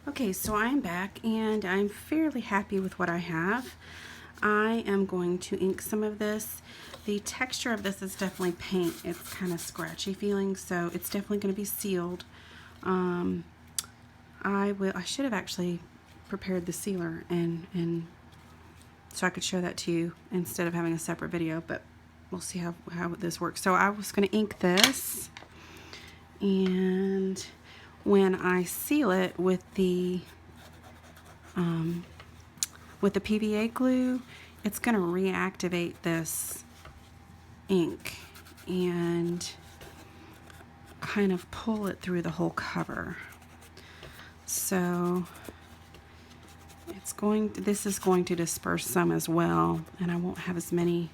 Okay, so I'm back and I'm fairly happy with what I have. I am going to ink some of this. The texture of this is definitely paint. It's kind of scratchy feeling, so it's definitely going to be sealed. I should have actually prepared the sealer and so I could show that to you instead of having a separate video, but we'll see how this works. So I was going to ink this, and when I seal it with the PVA glue, it's going to reactivate this ink and kind of pull it through the whole cover. So this is going to disperse some as well, and I won't have as many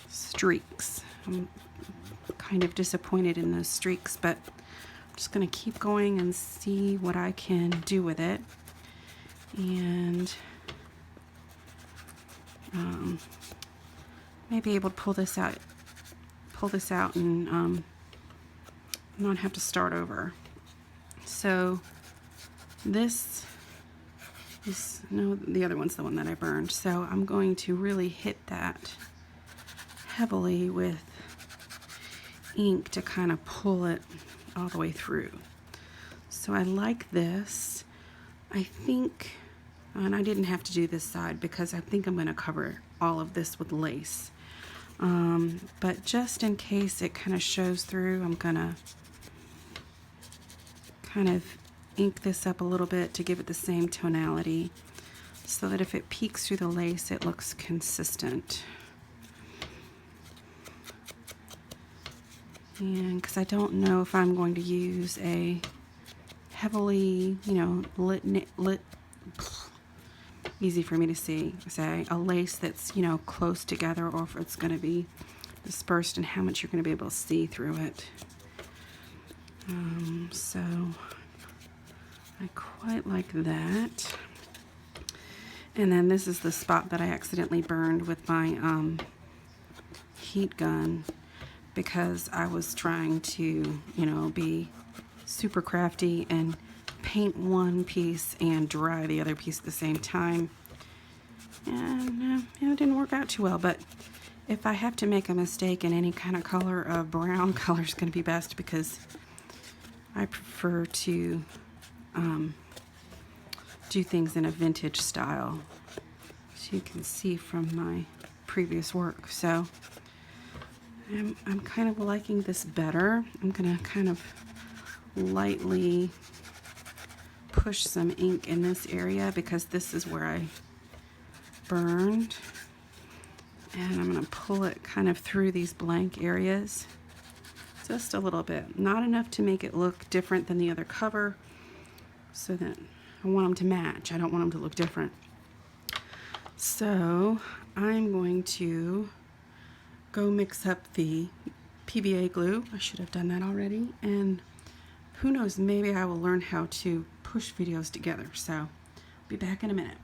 streaks. I'm kind of disappointed in those streaks, but I'm just going to keep going and see what I can do with it. And maybe able to pull this out and not have to start over. So this is, no, the other one's the one that I burned. So I'm going to really hit that heavily with ink to kind of pull it all the way through. So I like this. I think, and I didn't have to do this side because I think I'm going to cover all of this with lace. But just in case it kind of shows through, I'm going to kind of ink this up a little bit to give it the same tonality so that if it peeks through the lace, it looks consistent. And because I don't know if I'm going to use a heavily, lit, easy for me to say, a lace that's, close together, or if it's going to be dispersed and how much you're going to be able to see through it. So I quite like that. And then this is the spot that I accidentally burned with my heat gun, because I was trying to, be super crafty and paint one piece and dry the other piece at the same time. And it didn't work out too well, but if I have to make a mistake in any kind of color, brown color is going to be best, because I prefer to do things in a vintage style, as you can see from my previous work. So I'm kind of liking this better. I'm going to kind of lightly push some ink in this area because this is where I burned, and I'm going to pull it kind of through these blank areas just a little bit, not enough to make it look different than the other cover, so that I want them to match. I don't want them to look different. So I'm going to go mix up the PVA glue. I should have done that already, and who knows, maybe I will learn how to push videos together. So I'll be back in a minute.